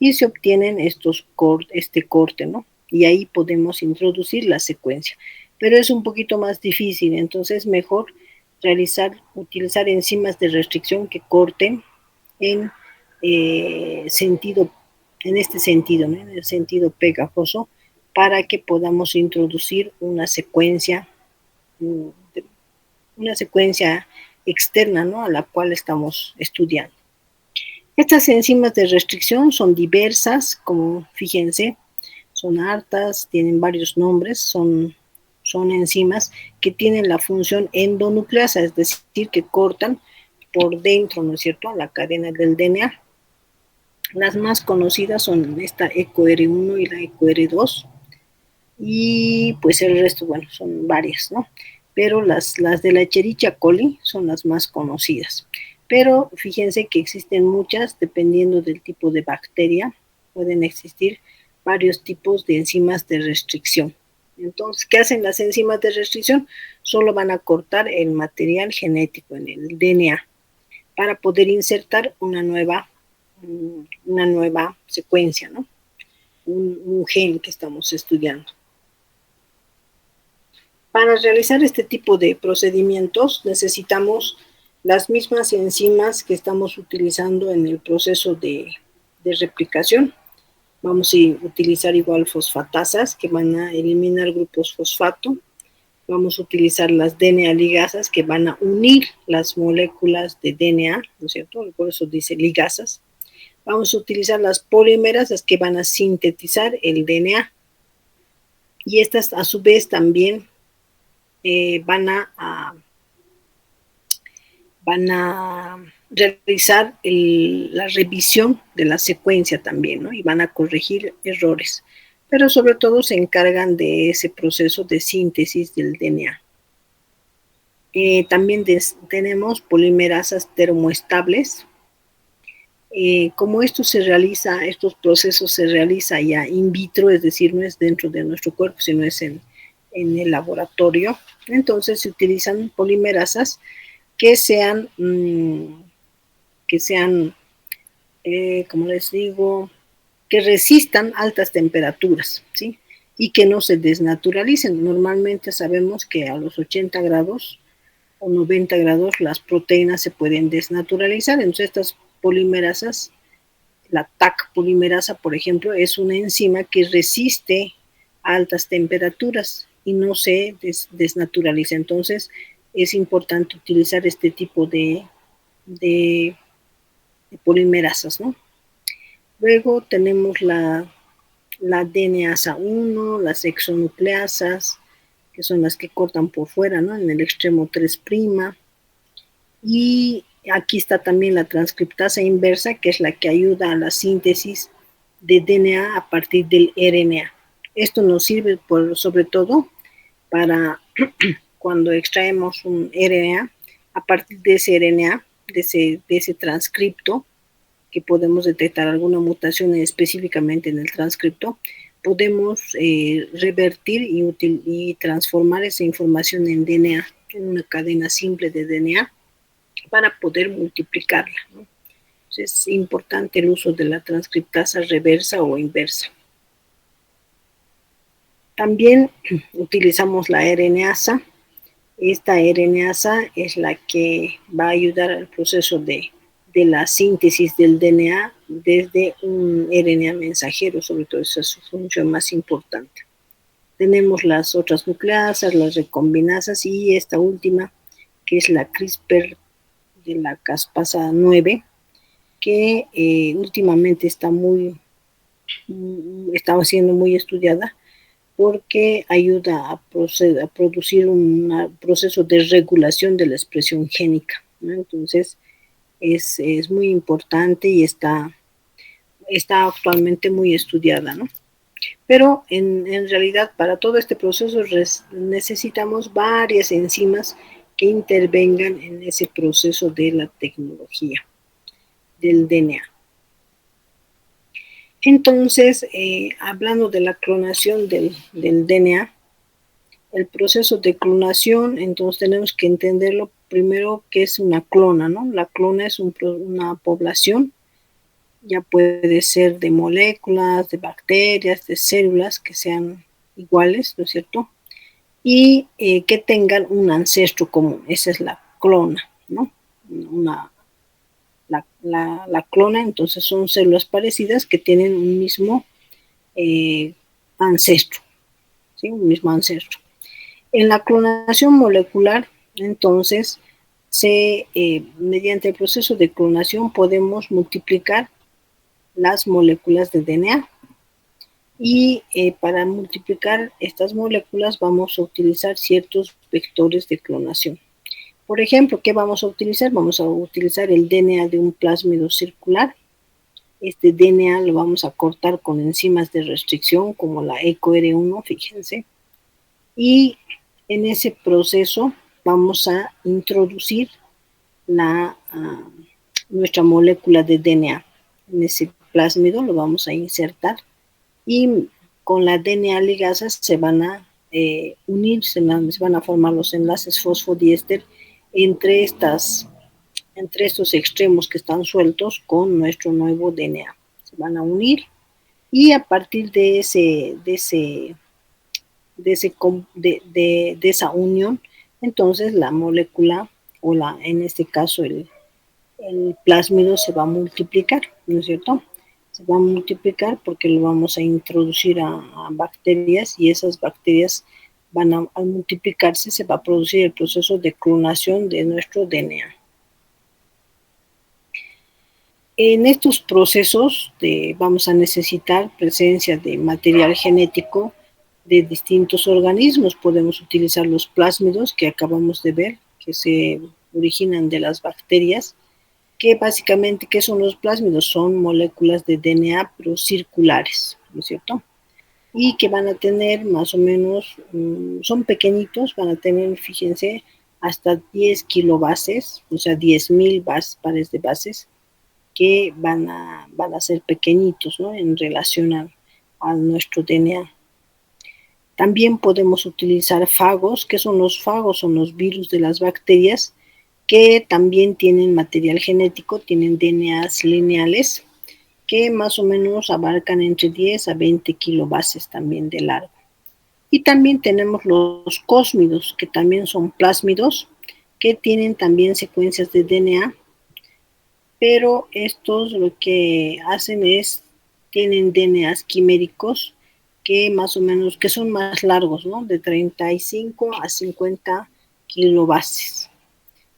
y se obtienen este corte, ¿no? Y ahí podemos introducir la secuencia. Pero es un poquito más difícil, entonces mejor utilizar enzimas de restricción que corten en sentido, en este sentido, ¿no? En el sentido pegajoso, para que podamos introducir una secuencia externa, ¿no? A la cual estamos estudiando. Estas enzimas de restricción son diversas, como fíjense, son hartas, tienen varios nombres, son enzimas que tienen la función endonucleasa, es decir, que cortan por dentro, ¿no es cierto?, la cadena del DNA. Las más conocidas son esta EcoR1 y la EcoR2, y pues el resto, bueno, son varias, ¿no? Pero las de la Escherichia coli son las más conocidas. Pero fíjense que existen muchas, dependiendo del tipo de bacteria, pueden existir varios tipos de enzimas de restricción. Entonces, ¿qué hacen las enzimas de restricción? Solo van a cortar el material genético en el DNA para poder insertar una nueva secuencia, ¿no? Un gen que estamos estudiando. Para realizar este tipo de procedimientos necesitamos las mismas enzimas que estamos utilizando en el proceso de replicación. Vamos a utilizar igual fosfatasas que van a eliminar grupos fosfato. Vamos a utilizar las DNA ligasas que van a unir las moléculas de DNA, ¿no es cierto? Por eso dice ligasas. Vamos a utilizar las polimerasas que van a sintetizar el DNA. Y estas a su vez también van a realizar la revisión de la secuencia también, ¿no? Y van a corregir errores. Pero sobre todo se encargan de ese proceso de síntesis del DNA. También tenemos polimerasas termoestables. Como estos procesos se realizan ya in vitro, es decir, no es dentro de nuestro cuerpo, sino es en el laboratorio. Entonces se utilizan polimerasas que sean, como les digo, que resistan altas temperaturas, ¿sí? Y que no se desnaturalicen. Normalmente sabemos que a los 80 grados o 90 grados las proteínas se pueden desnaturalizar. Entonces estas polimerasas, la TAC polimerasa, por ejemplo, es una enzima que resiste a altas temperaturas y no se desnaturaliza. Entonces es importante utilizar este tipo de polimerasas, ¿no? Luego tenemos la DNasa 1, las exonucleasas, que son las que cortan por fuera, ¿no? En el extremo 3'. Y aquí está también la transcriptasa inversa, que es la que ayuda a la síntesis de DNA a partir del RNA. Esto nos sirve sobre todo para cuando extraemos un RNA, a partir de ese RNA, de ese transcripto, que podemos detectar alguna mutación específicamente en el transcripto, podemos revertir y transformar esa información en DNA, en una cadena simple de DNA, para poder multiplicarla, ¿no? Entonces, es importante el uso de la transcriptasa reversa o inversa. También utilizamos la RNasa. Esta RNasa es la que va a ayudar al proceso de la síntesis del DNA desde un RNA mensajero, sobre todo esa es su función más importante. Tenemos las otras nucleasas, las recombinasas y esta última, que es la CRISPR de la caspasa 9, que últimamente está siendo muy estudiada porque ayuda a producir un proceso de regulación de la expresión génica, ¿no? Entonces es muy importante y está actualmente muy estudiada, ¿no? Pero en realidad para todo este proceso necesitamos varias enzimas que intervengan en ese proceso de la tecnología del DNA. Entonces, hablando de la clonación del DNA, el proceso de clonación, entonces tenemos que entenderlo primero que es una clona, ¿no? La clona es una población ya puede ser de moléculas, de bacterias, de células que sean iguales, ¿no es cierto? Y que tengan un ancestro común, esa es la clona, ¿no? La clona, entonces son células parecidas que tienen un mismo ancestro, ¿sí? Un mismo ancestro. En la clonación molecular, entonces, mediante el proceso de clonación podemos multiplicar las moléculas de DNA y para multiplicar estas moléculas vamos a utilizar ciertos vectores de clonación. Por ejemplo, ¿qué vamos a utilizar? Vamos a utilizar el DNA de un plásmido circular. Este DNA lo vamos a cortar con enzimas de restricción como la EcoR1, fíjense. Y en ese proceso vamos a introducir nuestra molécula de DNA. En ese plásmido lo vamos a insertar y con la DNA ligasas se van a unir, se van a formar los enlaces fosfodiéster entre estos extremos que están sueltos con nuestro nuevo DNA. Se van a unir y a partir de esa unión, entonces la molécula, en este caso el plásmido se va a multiplicar, ¿no es cierto? Se va a multiplicar porque lo vamos a introducir a bacterias y esas bacterias al multiplicarse se va a producir el proceso de clonación de nuestro DNA. En estos procesos vamos a necesitar presencia de material genético de distintos organismos. Podemos utilizar los plásmidos que acabamos de ver, que se originan de las bacterias, que básicamente, ¿qué son los plásmidos? Son moléculas de DNA, pero circulares, ¿no es cierto? Y que van a tener más o menos, son pequeñitos, van a tener, fíjense, hasta 10 kilobases, o sea, 10.000 pares de bases, que van a ser pequeñitos, ¿no? En relación a nuestro DNA. También podemos utilizar fagos. ¿Qué son los fagos? Son los virus de las bacterias que también tienen material genético, tienen DNAs lineales que más o menos abarcan entre 10 a 20 kilobases también de largo. Y también tenemos los cósmidos, que también son plásmidos, que tienen también secuencias de DNA, pero estos lo que hacen es, tienen DNAs quiméricos que más o menos, que son más largos, ¿no? De 35 a 50 kilobases.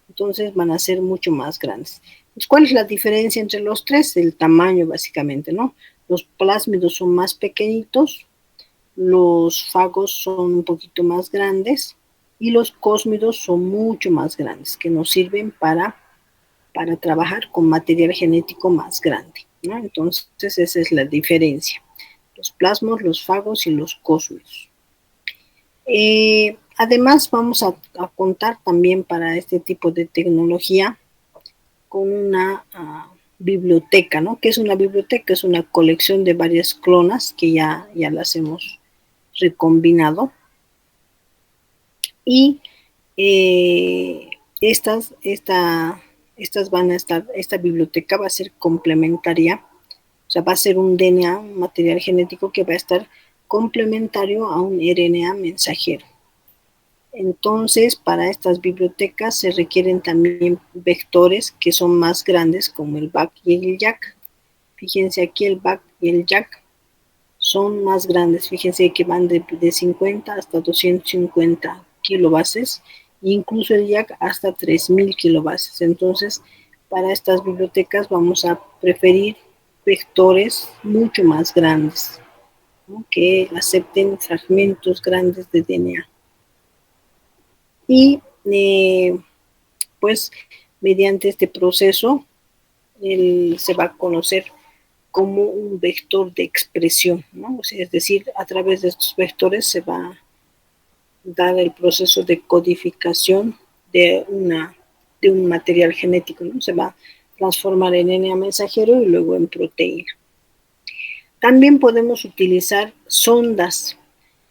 Entonces van a ser mucho más grandes. ¿Cuál es la diferencia entre los tres? El tamaño, básicamente, ¿no? Los plásmidos son más pequeñitos, los fagos son un poquito más grandes y los cósmidos son mucho más grandes, que nos sirven para trabajar con material genético más grande, ¿no? Entonces esa es la diferencia. Los plasmos, los fagos y los cósmidos. Además vamos a contar también para este tipo de tecnología con una biblioteca, ¿no? ¿Qué es una biblioteca? Es una colección de varias clonas que ya las hemos recombinado y estas van a estar, esta biblioteca va a ser complementaria, o sea, va a ser un DNA, un material genético que va a estar complementario a un RNA mensajero. Entonces, para estas bibliotecas se requieren también vectores que son más grandes, como el BAC y el YAC. Fíjense aquí, el BAC y el YAC son más grandes. Fíjense que van de 50 hasta 250 kilobases, e incluso el YAC hasta 3000 kilobases. Entonces, para estas bibliotecas vamos a preferir vectores mucho más grandes, ¿no? Que acepten fragmentos grandes de DNA. Y pues mediante este proceso se va a conocer como un vector de expresión, ¿no? O sea, es decir, a través de estos vectores se va a dar el proceso de codificación de un material genético, ¿no? Se va a transformar en RNA mensajero y luego en proteína. También podemos utilizar sondas.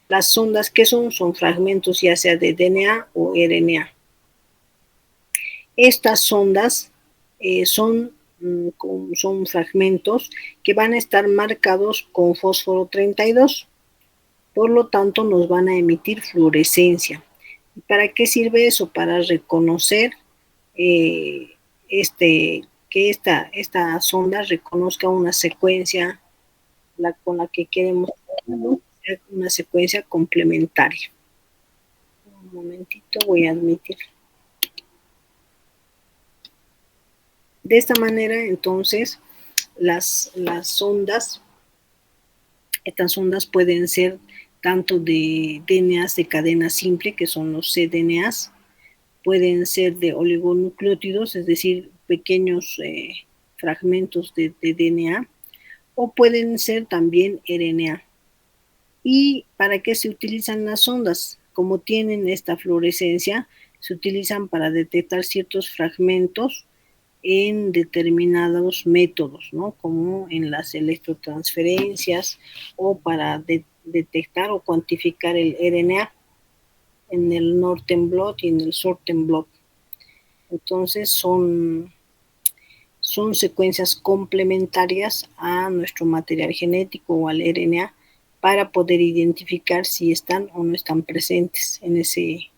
Las sondas, ¿qué son? Son fragmentos ya sea de DNA o RNA. Estas sondas son son fragmentos que van a estar marcados con fósforo 32. Por lo tanto, nos van a emitir fluorescencia. ¿Para qué sirve eso? Para reconocer eh, que esta sonda reconozca una secuencia con la que queremos una secuencia complementaria. Un momentito, voy a admitir. De esta manera, entonces, estas ondas pueden ser tanto de DNAs de cadena simple, que son los cDNAs, pueden ser de oligonucleótidos, es decir, pequeños fragmentos de DNA, o pueden ser también RNA. ¿Y para qué se utilizan las ondas? Como tienen esta fluorescencia, se utilizan para detectar ciertos fragmentos en determinados métodos, ¿no? Como en las electrotransferencias o para detectar o cuantificar el RNA en el Northern Blot y en el Southern Blot. Entonces son secuencias complementarias a nuestro material genético o al RNA para poder identificar si están o no están presentes en ese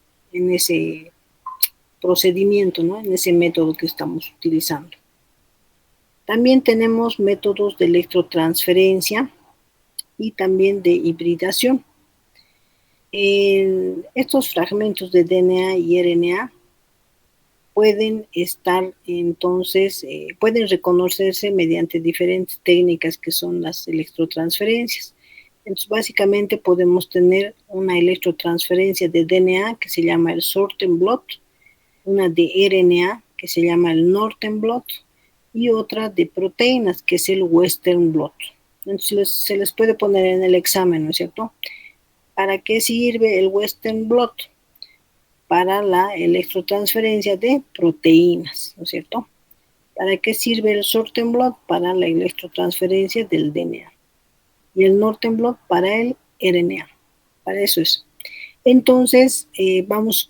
procedimiento, ¿no? En ese método que estamos utilizando. También tenemos métodos de electrotransferencia y también de hibridación. Estos fragmentos de DNA y RNA pueden estar entonces, pueden reconocerse mediante diferentes técnicas que son las electrotransferencias. Entonces, básicamente podemos tener una electrotransferencia de DNA que se llama el Southern Blot, una de RNA que se llama el Northern Blot y otra de proteínas que es el Western Blot. Entonces, se les puede poner en el examen, ¿no es cierto? ¿Para qué sirve el Western Blot? Para la electrotransferencia de proteínas, ¿no es cierto? ¿Para qué sirve el Southern Blot? Para la electrotransferencia del DNA. Y el Northern Blot para el RNA. Para eso es. Entonces,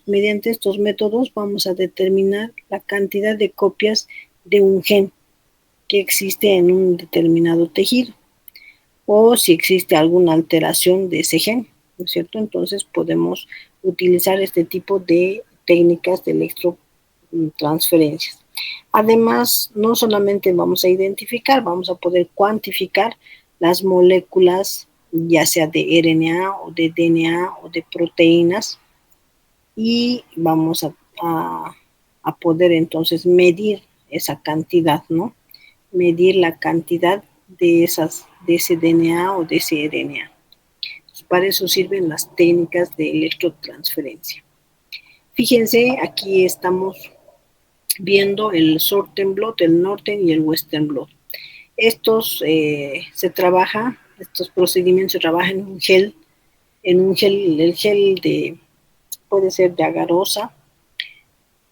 mediante estos métodos, vamos a determinar la cantidad de copias de un gen que existe en un determinado tejido o si existe alguna alteración de ese gen, ¿no es cierto? Entonces, podemos utilizar este tipo de técnicas de electrotransferencias. Además, no solamente vamos a identificar, vamos a poder cuantificar las moléculas, ya sea de RNA o de DNA o de proteínas, y vamos a poder entonces medir esa cantidad, ¿no? Medir la cantidad de ese DNA o de ese RNA. Para eso sirven las técnicas de electrotransferencia. Fíjense, aquí estamos viendo el Southern Blot, el Northern y el Western Blot. Estos procedimientos se trabajan en un gel, el gel puede ser de agarosa,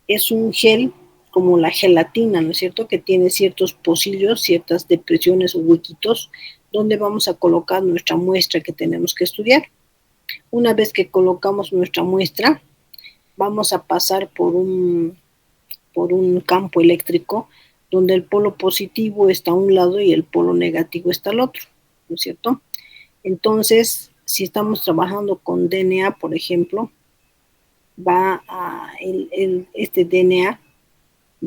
es un gel como la gelatina, ¿no es cierto?, que tiene ciertos pocillos, ciertas depresiones o huequitos, donde vamos a colocar nuestra muestra que tenemos que estudiar. Una vez que colocamos nuestra muestra, vamos a pasar por un campo eléctrico donde el polo positivo está a un lado y el polo negativo está al otro, ¿no es cierto? Entonces, si estamos trabajando con DNA, por ejemplo, este DNA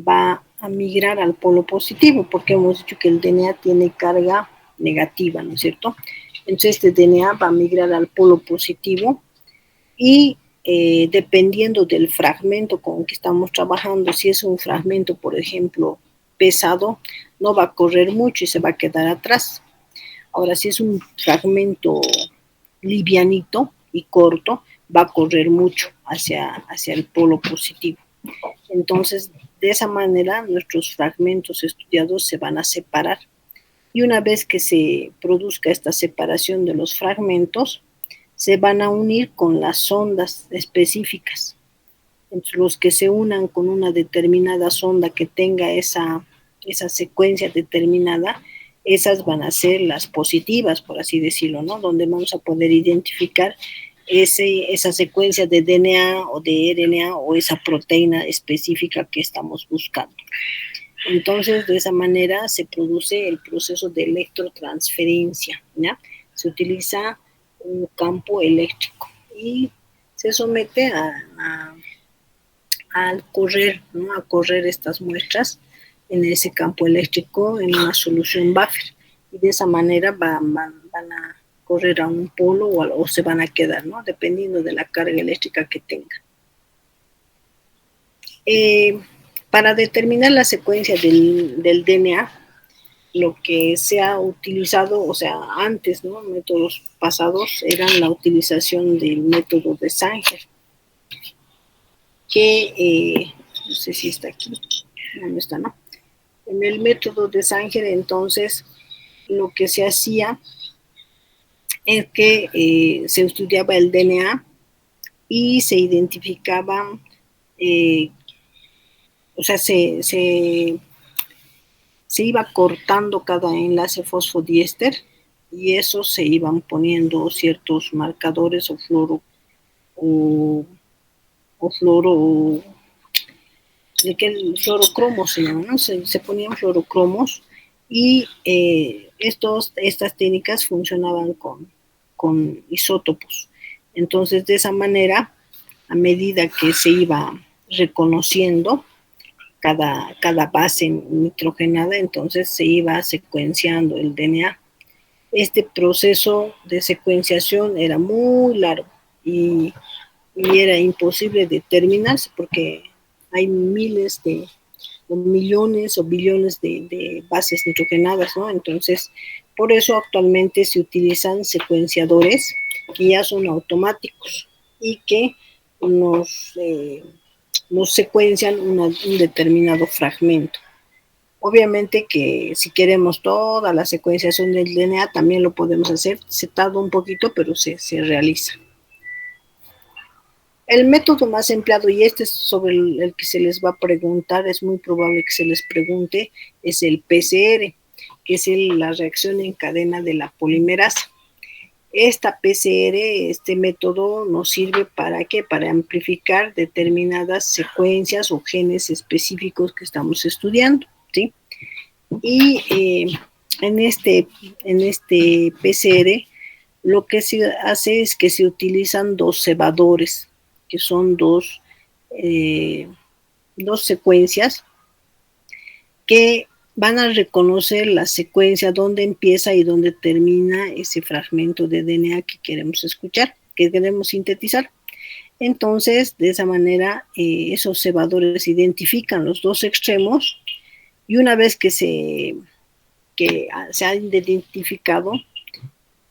va a migrar al polo positivo, porque hemos dicho que el DNA tiene carga negativa, ¿no es cierto? Entonces este DNA va a migrar al polo positivo y dependiendo del fragmento con que estamos trabajando, si es un fragmento, por ejemplo, pesado, no va a correr mucho y se va a quedar atrás. Ahora, si es un fragmento livianito y corto, va a correr mucho hacia el polo positivo. Entonces, de esa manera, nuestros fragmentos estudiados se van a separar. Y una vez que se produzca esta separación de los fragmentos, se van a unir con las ondas específicas. Entonces, los que se unan con una determinada sonda que tenga esa secuencia determinada, esas van a ser las positivas, por así decirlo, ¿no? Donde vamos a poder identificar esa secuencia de DNA o de RNA o esa proteína específica que estamos buscando. Entonces, de esa manera se produce el proceso de electrotransferencia, ¿ya? Se utiliza un campo eléctrico y se somete al correr, ¿no? A correr estas muestras en ese campo eléctrico en una solución buffer. Y de esa manera van a correr a un polo o se van a quedar, ¿no? Dependiendo de la carga eléctrica que tengan. Para determinar la secuencia del DNA, lo que se ha utilizado, o sea, antes, ¿no? Métodos pasados eran la utilización del método de Sanger, que no sé si está aquí, no está, ¿no? En el método de Sanger, entonces, lo que se hacía es que se estudiaba el DNA y se identificaban, o sea, se iba cortando cada enlace fosfodiéster y eso se iban poniendo ciertos marcadores o fluoro de que el fluorocromo se llama, ¿no? Se ponían fluorocromos y estas técnicas funcionaban con isótopos. Entonces, de esa manera, a medida que se iba reconociendo cada base nitrogenada, entonces se iba secuenciando el DNA. Este proceso de secuenciación era muy largo y era imposible determinarse porque hay miles o millones o billones de bases nitrogenadas, ¿no? Entonces, por eso actualmente se utilizan secuenciadores que ya son automáticos y que nos secuencian un determinado fragmento. Obviamente que si queremos toda la secuenciación del DNA también lo podemos hacer, se tarda un poquito, pero se realiza. El método más empleado, y este es sobre el que se les va a preguntar, es muy probable que se les pregunte, es el PCR, que es la reacción en cadena de la polimerasa. Esta PCR, este método nos sirve para ¿qué? Para amplificar determinadas secuencias o genes específicos que estamos estudiando, ¿sí? Y en este PCR lo que se hace es que se utilizan dos cebadores, que son dos secuencias que van a reconocer la secuencia donde empieza y donde termina ese fragmento de DNA que queremos escuchar, que queremos sintetizar. Entonces, de esa manera, esos cebadores identifican los dos extremos y una vez que se han identificado,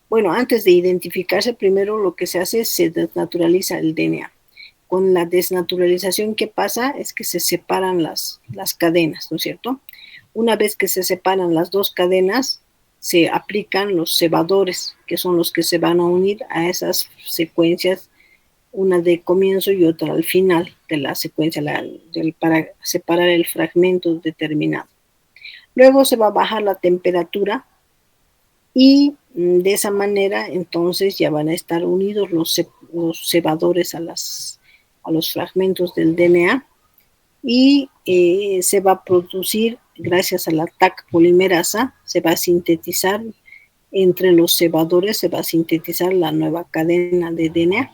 bueno, antes de identificarse, primero lo que se hace es se desnaturaliza el DNA. Con la desnaturalización, ¿qué pasa? Es que se separan las cadenas, ¿no es cierto? Una vez que se separan las dos cadenas, se aplican los cebadores, que son los que se van a unir a esas secuencias, una de comienzo y otra al final de la secuencia, para separar el fragmento determinado. Luego se va a bajar la temperatura y de esa manera entonces ya van a estar unidos los cebadores a los fragmentos del DNA y se va a producir, gracias a la TAC polimerasa, se va a sintetizar entre los cebadores, se va a sintetizar la nueva cadena de DNA.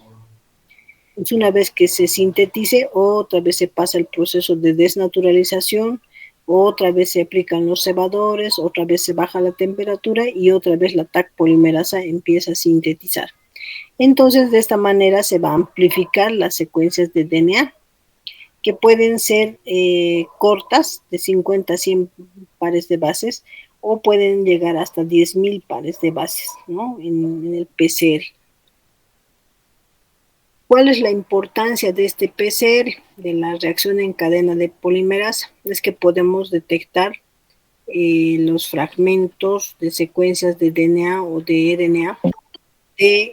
Entonces, una vez que se sintetice, otra vez se pasa el proceso de desnaturalización, otra vez se aplican los cebadores, otra vez se baja la temperatura y otra vez la TAC polimerasa empieza a sintetizar. Entonces, de esta manera se va a amplificar las secuencias de DNA, que pueden ser cortas, de 50 a 100 pares de bases, o pueden llegar hasta 10,000 pares de bases, ¿no? En el PCR. ¿Cuál es la importancia de este PCR, de la reacción en cadena de polimerasa? Es que podemos detectar los fragmentos de secuencias de DNA o de RNA de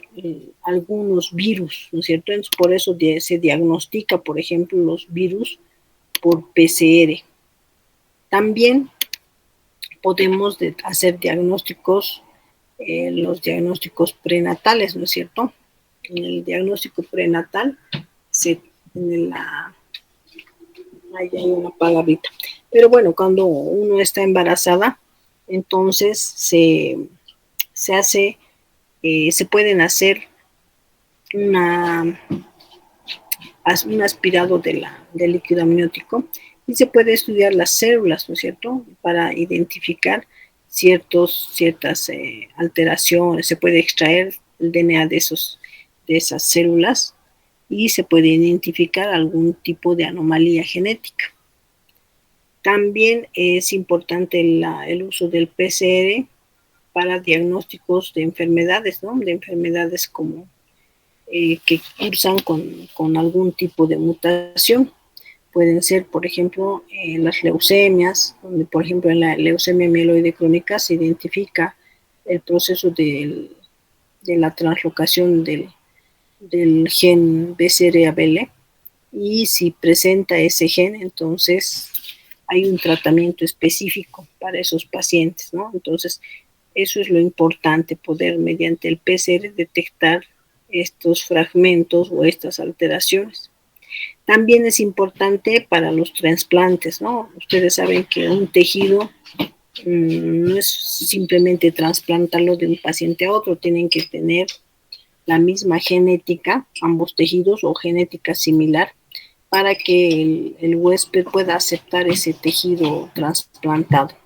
algunos virus, ¿no es cierto? Entonces, por eso se diagnostica, por ejemplo, los virus por PCR. También podemos hacer diagnósticos, los diagnósticos prenatales, ¿no es cierto? En el diagnóstico prenatal, Ahí hay una palabrita. Pero bueno, cuando uno está embarazada, entonces se hace, se pueden hacer una, un aspirado del líquido amniótico y se puede estudiar las células, ¿no es cierto?, para identificar ciertas alteraciones. Se puede extraer el DNA de esas células y se puede identificar algún tipo de anomalía genética. También es importante el uso del PCR para diagnósticos de enfermedades, ¿no? De enfermedades como que cursan con algún tipo de mutación. Pueden ser, por ejemplo, las leucemias, donde, por ejemplo, en la leucemia mieloide crónica se identifica el proceso de la translocación del gen BCR-ABL, y si presenta ese gen, entonces hay un tratamiento específico para esos pacientes, ¿no? Entonces, eso es lo importante, poder mediante el PCR detectar estos fragmentos o estas alteraciones. También es importante para los trasplantes, ¿no? Ustedes saben que un tejido no es simplemente trasplantarlo de un paciente a otro, tienen que tener la misma genética, ambos tejidos o genética similar, para que el huésped pueda aceptar ese tejido trasplantado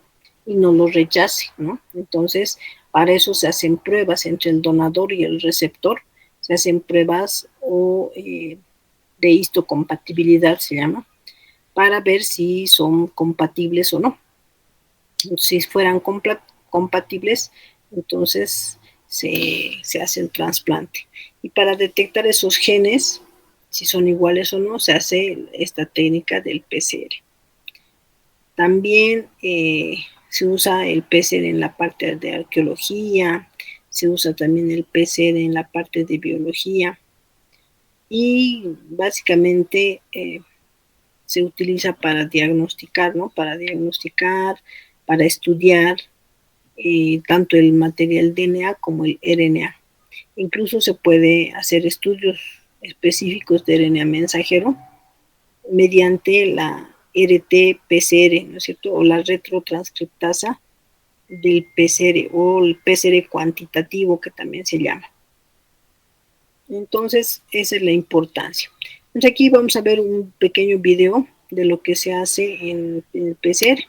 y no lo rechace, ¿no? Entonces, para eso se hacen pruebas entre el donador y el receptor, se hacen pruebas de histocompatibilidad, se llama, para ver si son compatibles o no. Si fueran compatibles, entonces se hace el trasplante. Y para detectar esos genes, si son iguales o no, se hace esta técnica del PCR. También se usa el PCR en la parte de arqueología, se usa también el PCR en la parte de biología y básicamente se utiliza para diagnosticar, ¿no? Para diagnosticar, para estudiar tanto el material DNA como el RNA. Incluso se puede hacer estudios específicos de RNA mensajero mediante la RT-PCR, ¿no es cierto? O la retrotranscriptasa del PCR o el PCR cuantitativo, que también se llama. Entonces, esa es la importancia. Entonces, aquí vamos a ver un pequeño video de lo que se hace en el PCR.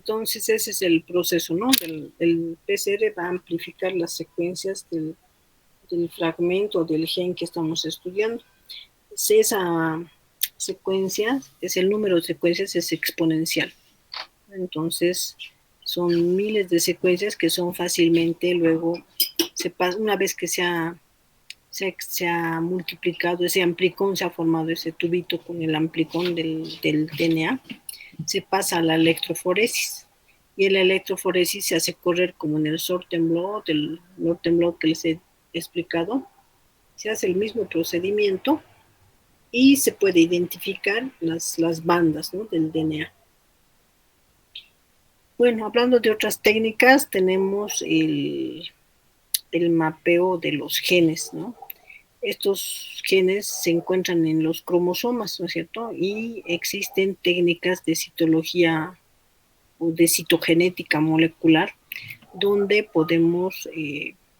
Entonces ese es el proceso, ¿no? El PCR va a amplificar las secuencias del fragmento del gen que estamos estudiando. Esa secuencia, el número de secuencias es exponencial. Entonces son miles de secuencias que son fácilmente luego, una vez que se ha multiplicado, ese amplicón, se ha formado ese tubito con el amplicón del DNA, se pasa a la electroforesis. Y en la electroforesis se hace correr como en el sortem blot, el Northern blot que les he explicado. Se hace el mismo procedimiento y se puede identificar las bandas, ¿no?, del DNA. Bueno, hablando de otras técnicas, tenemos el mapeo de los genes, ¿no? Estos genes se encuentran en los cromosomas, ¿no es cierto? Y existen técnicas de citología o de citogenética molecular, donde podemos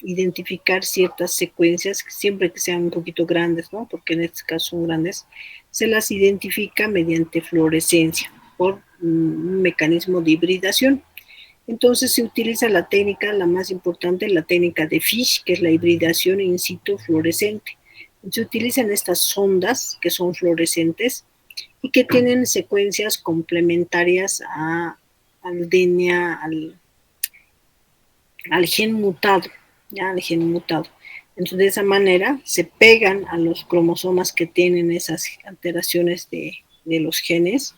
identificar ciertas secuencias, siempre que sean un poquito grandes, ¿no?, porque en este caso son grandes, se las identifica mediante fluorescencia, por un mecanismo de hibridación. Entonces se utiliza la técnica, la más importante, la técnica de Fish, que es la hibridación in situ fluorescente. Se utilizan estas sondas que son fluorescentes y que tienen secuencias complementarias al DNA, al gen mutado, ¿ya? Al gen mutado. Entonces, de esa manera se pegan a los cromosomas que tienen esas alteraciones de los genes,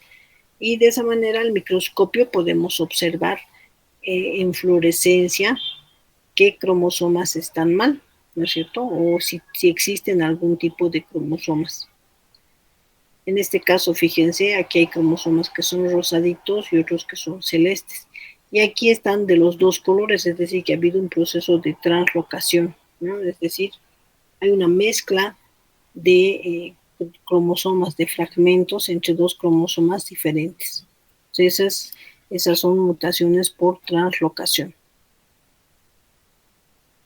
y de esa manera al microscopio podemos observar en fluorescencia qué cromosomas están mal, ¿no es cierto? O si existen algún tipo de cromosomas. En este caso, fíjense, aquí hay cromosomas que son rosaditos y otros que son celestes. Y aquí están de los dos colores, es decir, que ha habido un proceso de translocación, ¿no? Es decir, hay una mezcla de cromosomas, de fragmentos entre dos cromosomas diferentes. Entonces, esas son mutaciones por translocación.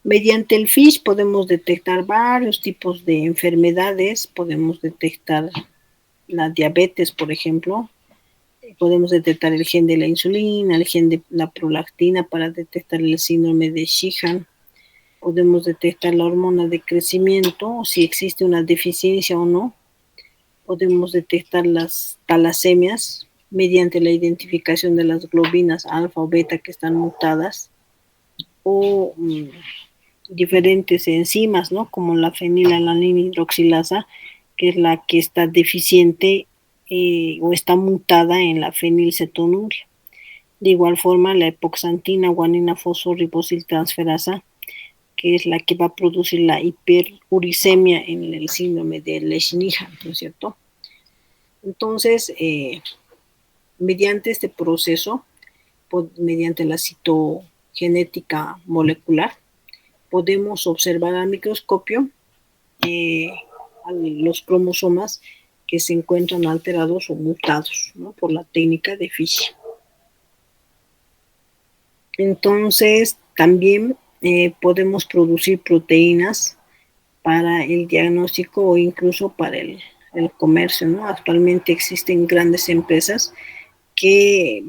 Mediante el FISH podemos detectar varios tipos de enfermedades, podemos detectar la diabetes, por ejemplo, podemos detectar el gen de la insulina, el gen de la prolactina para detectar el síndrome de Sheehan, podemos detectar la hormona de crecimiento, si existe una deficiencia o no, podemos detectar las talasemias mediante la identificación de las globinas alfa o beta que están mutadas, o diferentes enzimas, ¿no?, como la fenilalanina hidroxilasa, que es la que está deficiente o está mutada en la fenilcetonuria. De igual forma, la epoxantina guanina fosforibosiltransferasa, que es la que va a producir la hiperuricemia en el síndrome de Lesch-Nyhan, ¿no es cierto? Entonces, mediante este proceso, mediante la citogenética molecular, podemos observar al microscopio los cromosomas que se encuentran alterados o mutados, ¿no?, por la técnica de Fish. Entonces, también podemos producir proteínas para el diagnóstico o incluso para el comercio, ¿no? Actualmente existen grandes empresas que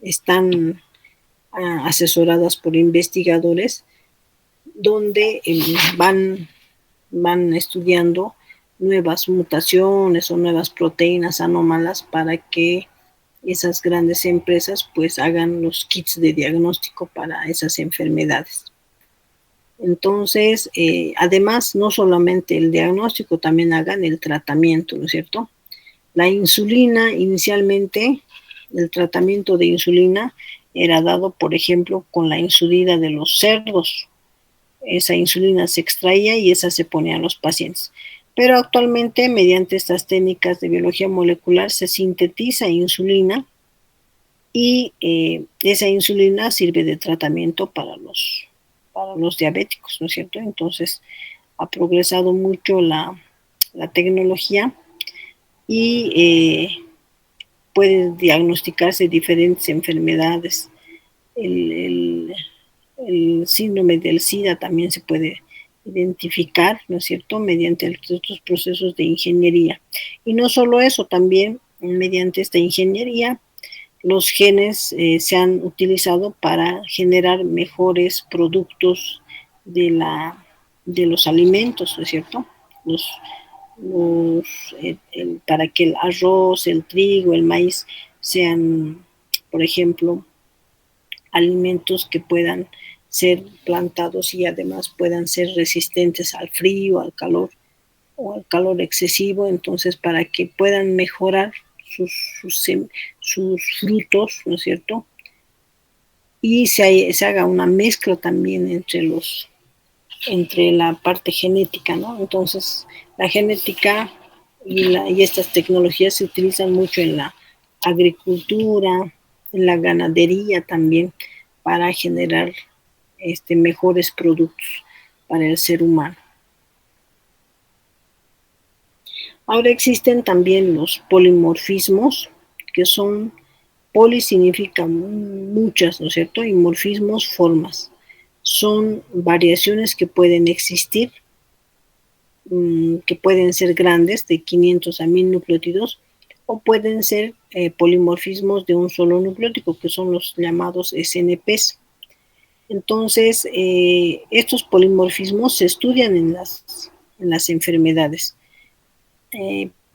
están asesoradas por investigadores, donde van estudiando nuevas mutaciones o nuevas proteínas anómalas para que esas grandes empresas pues hagan los kits de diagnóstico para esas enfermedades. Entonces, además, no solamente el diagnóstico, también hagan el tratamiento, ¿no es cierto? La insulina, inicialmente, el tratamiento de insulina era dado, por ejemplo, con la insulina de los cerdos. Esa insulina se extraía y esa se ponía a los pacientes. Pero actualmente, mediante estas técnicas de biología molecular, se sintetiza insulina y esa insulina sirve de tratamiento para los diabéticos, ¿no es cierto? Entonces, ha progresado mucho la tecnología y pueden diagnosticarse diferentes enfermedades. El síndrome del SIDA también se puede identificar, ¿no es cierto?, mediante estos procesos de ingeniería. Y no solo eso, también mediante esta ingeniería los genes se han utilizado para generar mejores productos de los alimentos, ¿no es cierto? Los, para que el arroz, el trigo, el maíz sean, por ejemplo, alimentos que puedan ser plantados y además puedan ser resistentes al frío, al calor o al calor excesivo, entonces para que puedan mejorar sus, sus, sus frutos, ¿no es cierto? Y se haga una mezcla también entre la parte genética, ¿no? Entonces, la genética y estas tecnologías se utilizan mucho en la agricultura, en la ganadería también, para generar mejores productos para el ser humano. Ahora existen también los polimorfismos, que son, poli significa muchas, ¿no es cierto? Y morfismos, formas. Son variaciones que pueden existir, que pueden ser grandes, de 500 a 1000 nucleótidos, o pueden ser polimorfismos de un solo nucleótido, que son los llamados SNPs. Entonces, estos polimorfismos se estudian en las enfermedades.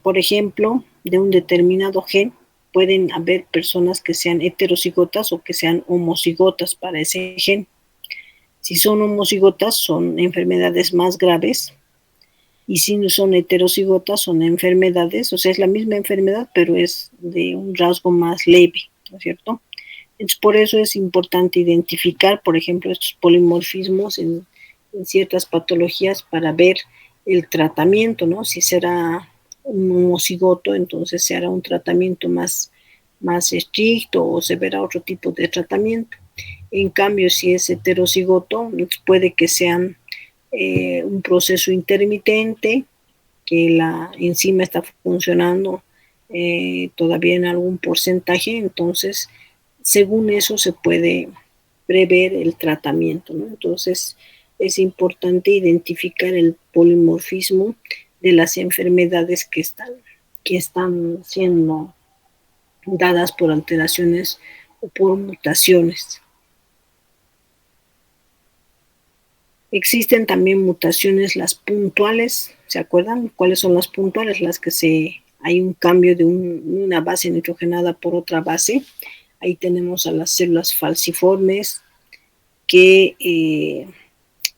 Por ejemplo, de un determinado gen, pueden haber personas que sean heterocigotas o que sean homocigotas para ese gen. Si son homocigotas, son enfermedades más graves, y si no son heterocigotas, son enfermedades, o sea, es la misma enfermedad, pero es de un rasgo más leve, ¿no es cierto? Entonces, por eso es importante identificar, por ejemplo, estos polimorfismos en ciertas patologías para ver el tratamiento, ¿no? Si será un homocigoto, entonces se hará un tratamiento más estricto o se verá otro tipo de tratamiento. En cambio, si es heterocigoto, puede que sean un proceso intermitente, que la enzima está funcionando todavía en algún porcentaje, entonces según eso se puede prever el tratamiento, ¿no? Entonces es importante identificar el polimorfismo de las enfermedades que están siendo dadas por alteraciones o por mutaciones. Existen también mutaciones, las puntuales, ¿se acuerdan? ¿Cuáles son las puntuales? Las que hay un cambio de una base nitrogenada por otra base. Ahí tenemos a las células falciformes, que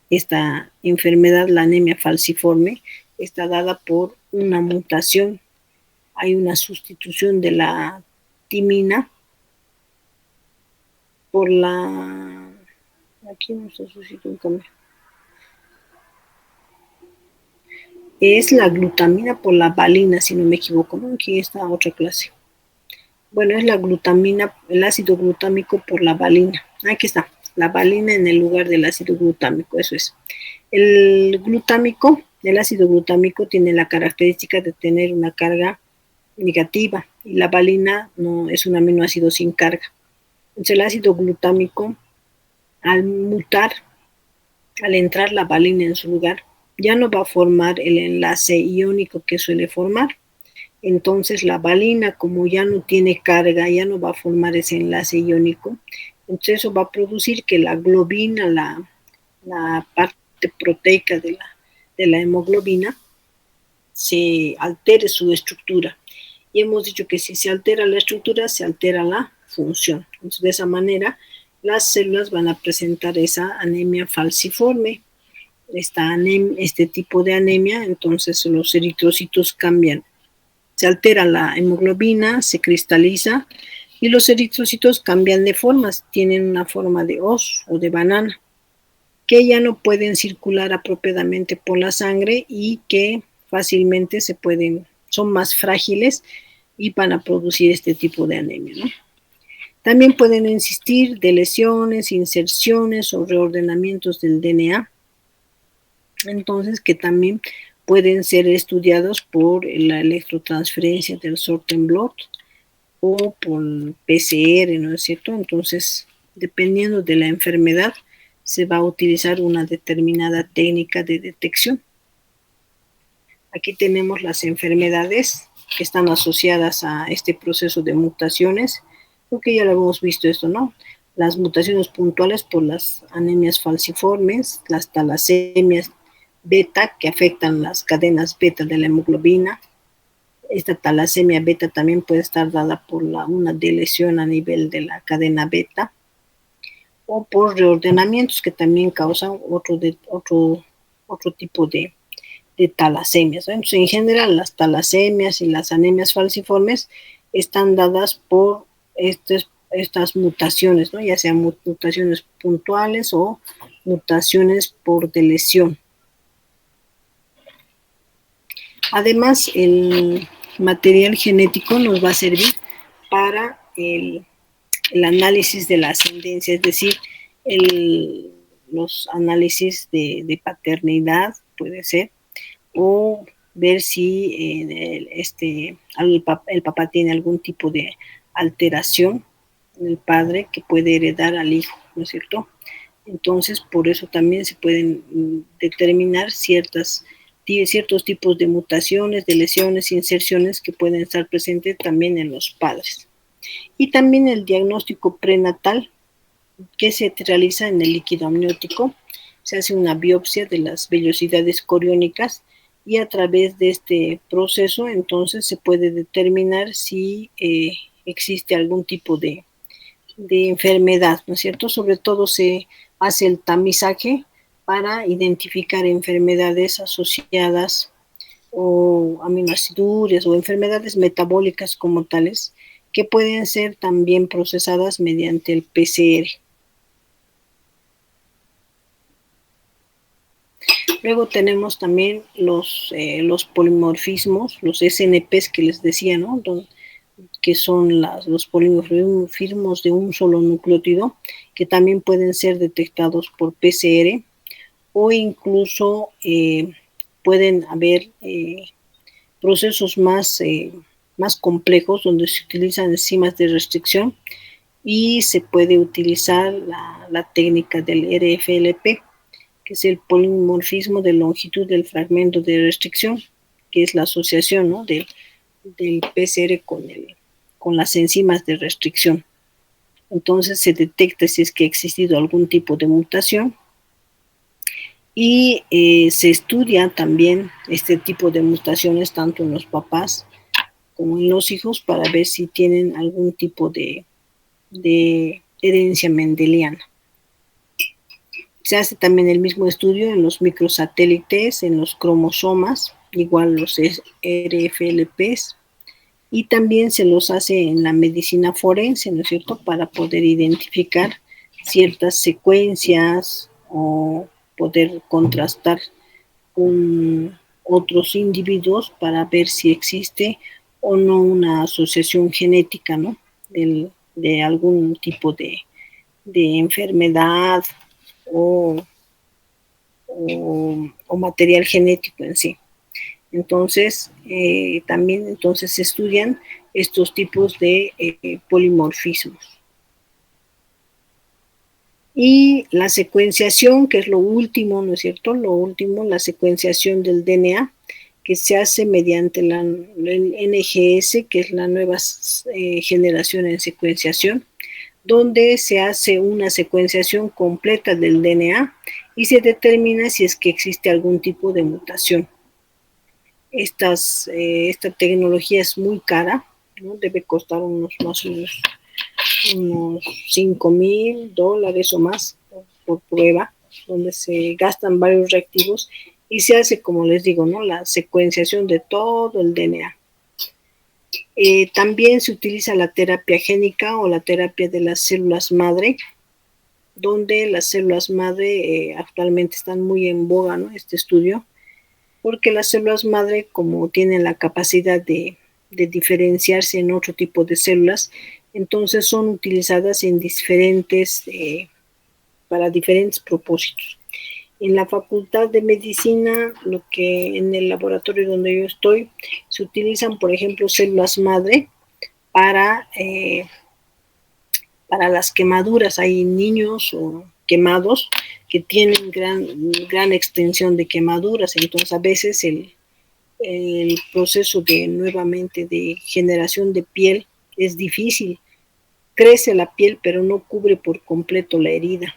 esta enfermedad, la anemia falciforme, está dada por una mutación. Hay una sustitución de la timina por la... Aquí no se suscita un cambio. Es la glutamina por la valina, si no me equivoco, ¿no? Aquí está otra clase. Bueno, es la glutamina, el ácido glutámico por la valina. Aquí está, la valina en el lugar del ácido glutámico, eso es. El ácido glutámico tiene la característica de tener una carga negativa y la valina no es un aminoácido sin carga. Entonces el ácido glutámico, al mutar, al entrar la valina en su lugar, ya no va a formar el enlace iónico que suele formar. Entonces la valina, como ya no tiene carga, ya no va a formar ese enlace iónico, entonces eso va a producir que la globina, la parte proteica de la hemoglobina, se altere su estructura. Y hemos dicho que si se altera la estructura, se altera la función. Entonces, de esa manera, las células van a presentar esa anemia falciforme, este tipo de anemia, entonces los eritrocitos cambian. Se altera la hemoglobina, se cristaliza y los eritrocitos cambian de formas, tienen una forma de hoz o de banana, que ya no pueden circular apropiadamente por la sangre y que fácilmente son más frágiles y van a producir este tipo de anemia, ¿no? También pueden existir deleciones, inserciones o reordenamientos del DNA, entonces que también pueden ser estudiados por la electrotransferencia del sortem blot o por PCR, ¿no es cierto? Entonces, dependiendo de la enfermedad, se va a utilizar una determinada técnica de detección. Aquí tenemos las enfermedades que están asociadas a este proceso de mutaciones. porque ya lo hemos visto esto, ¿no? Las mutaciones puntuales por las anemias falciformes, las talasemias beta que afectan las cadenas beta de la hemoglobina. Esta talasemia beta también puede estar dada por una delesión a nivel de la cadena beta o por reordenamientos que también causan otro tipo de talasemias, ¿no? Entonces, en general, las talasemias y las anemias falciformes están dadas por estas mutaciones, ¿no? Ya sean mutaciones puntuales o mutaciones por delesión. Además, el material genético nos va a servir para el análisis de la ascendencia, es decir, los análisis de paternidad, puede ser, o ver si el papá tiene algún tipo de alteración en el padre que puede heredar al hijo, ¿no es cierto? Entonces, por eso también se pueden determinar ciertos tipos de mutaciones, de lesiones, inserciones que pueden estar presentes también en los padres. Y también el diagnóstico prenatal que se realiza en el líquido amniótico. Se hace una biopsia de las vellosidades coriónicas y a través de este proceso entonces se puede determinar si existe algún tipo de enfermedad, ¿no es cierto? Sobre todo se hace el tamizaje para identificar enfermedades asociadas o aminoacidurias o enfermedades metabólicas como tales que pueden ser también procesadas mediante el PCR. Luego tenemos también los polimorfismos, los SNPs que les decía, ¿no? Que son los polimorfismos de un solo nucleótido, que también pueden ser detectados por PCR o incluso pueden haber procesos más complejos donde se utilizan enzimas de restricción y se puede utilizar la técnica del RFLP, que es el polimorfismo de longitud del fragmento de restricción, que es la asociación, ¿no? del PCR con las enzimas de restricción. Entonces se detecta si es que ha existido algún tipo de mutación y se estudia también este tipo de mutaciones tanto en los papás como en los hijos para ver si tienen algún tipo de herencia mendeliana. Se hace también el mismo estudio en los microsatélites, en los cromosomas, igual los RFLPs, y también se los hace en la medicina forense, ¿no es cierto?, para poder identificar ciertas secuencias o poder contrastar con otros individuos para ver si existe o no una asociación genética, ¿no?, de algún tipo de enfermedad o material genético en sí. Entonces, también entonces se estudian estos tipos de polimorfismos. Y la secuenciación, que es lo último, ¿no es cierto? Lo último, la secuenciación del DNA, que se hace mediante el NGS, que es la nueva generación en secuenciación, donde se hace una secuenciación completa del DNA y se determina si es que existe algún tipo de mutación. Esta tecnología es muy cara, ¿no? Debe costar unos más o menos unos $5,000 o más por prueba, donde se gastan varios reactivos y se hace, como les digo, ¿no?, la secuenciación de todo el DNA. También se utiliza la terapia génica o la terapia de las células madre, donde las células madre actualmente están muy en boga, ¿no?, este estudio, porque las células madre, como tienen la capacidad de diferenciarse en otro tipo de células, entonces son utilizadas en para diferentes propósitos. En la Facultad de Medicina, en el laboratorio donde yo estoy, se utilizan, por ejemplo, células madre para las quemaduras. Hay niños quemados que tienen gran extensión de quemaduras, entonces a veces el proceso nuevamente de generación de piel es difícil, crece la piel, pero no cubre por completo la herida.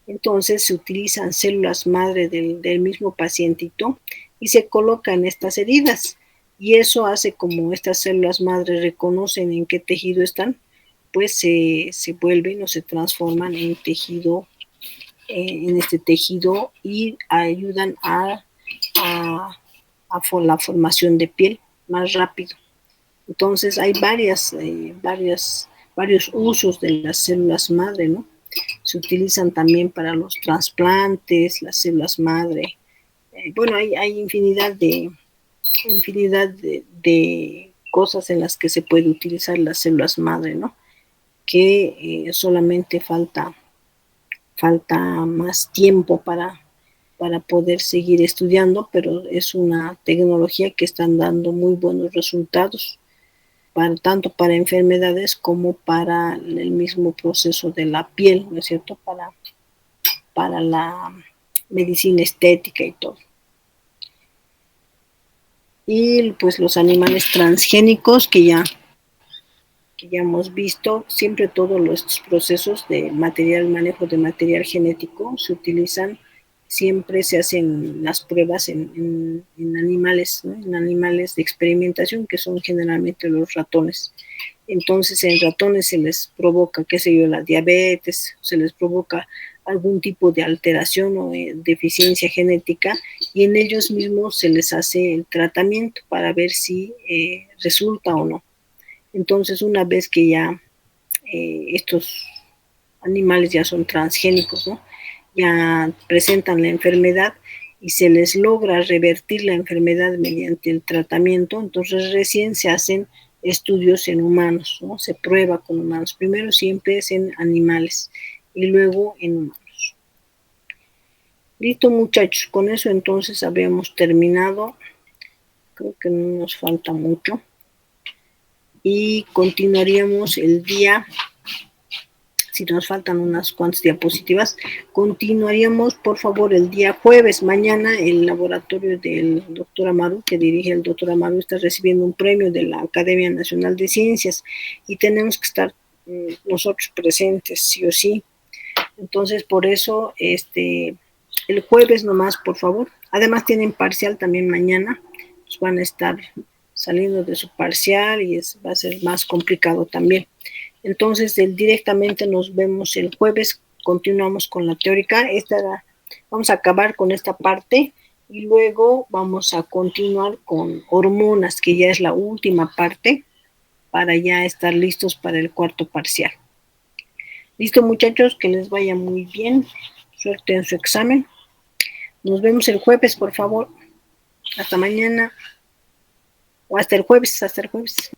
Entonces se utilizan células madre del mismo pacientito y se colocan estas heridas. Y eso hace, como estas células madre reconocen en qué tejido están, pues se vuelven o se transforman en tejido, en este tejido, y ayudan a la formación de piel más rápido. Entonces hay varios usos de las células madre, ¿no? Se utilizan también para los trasplantes, las células madre. Bueno, hay infinidad de cosas en las que se puede utilizar las células madre, ¿no? Que solamente falta más tiempo para poder seguir estudiando, pero es una tecnología que están dando muy buenos resultados, tanto para enfermedades como para el mismo proceso de la piel, ¿no es cierto? Para la medicina estética y todo. Y pues los animales transgénicos que ya hemos visto, siempre todos estos procesos de manejo de material genético se utilizan, siempre se hacen las pruebas en animales, ¿no? En animales de experimentación, que son generalmente los ratones. Entonces en ratones se les provoca, qué sé yo, la diabetes, se les provoca algún tipo de alteración o deficiencia genética, y en ellos mismos se les hace el tratamiento para ver si resulta o no. Entonces, una vez que ya estos animales ya son transgénicos, ¿no? Ya presentan la enfermedad y se les logra revertir la enfermedad mediante el tratamiento, entonces recién se hacen estudios en humanos, ¿no? Se prueba con humanos. Primero siempre es en animales y luego en humanos. Listo, muchachos, con eso entonces habíamos terminado. Creo que no nos falta mucho. Y continuaríamos el día, si nos faltan unas cuantas diapositivas, continuaríamos por favor el día jueves. Mañana el laboratorio del doctor Amaru, que dirige el doctor Amaru, está recibiendo un premio de la Academia Nacional de Ciencias y tenemos que estar nosotros presentes, sí o sí. Entonces, por eso, el jueves nomás, por favor. Además tienen parcial también mañana, pues van a estar saliendo de su parcial y va a ser más complicado también. Entonces, directamente nos vemos el jueves, continuamos con la teórica. Vamos a acabar con esta parte y luego vamos a continuar con hormonas, que ya es la última parte, para ya estar listos para el cuarto parcial. Listo, muchachos, que les vaya muy bien. Suerte en su examen. Nos vemos el jueves, por favor. Hasta mañana. O hasta el jueves, hasta el jueves.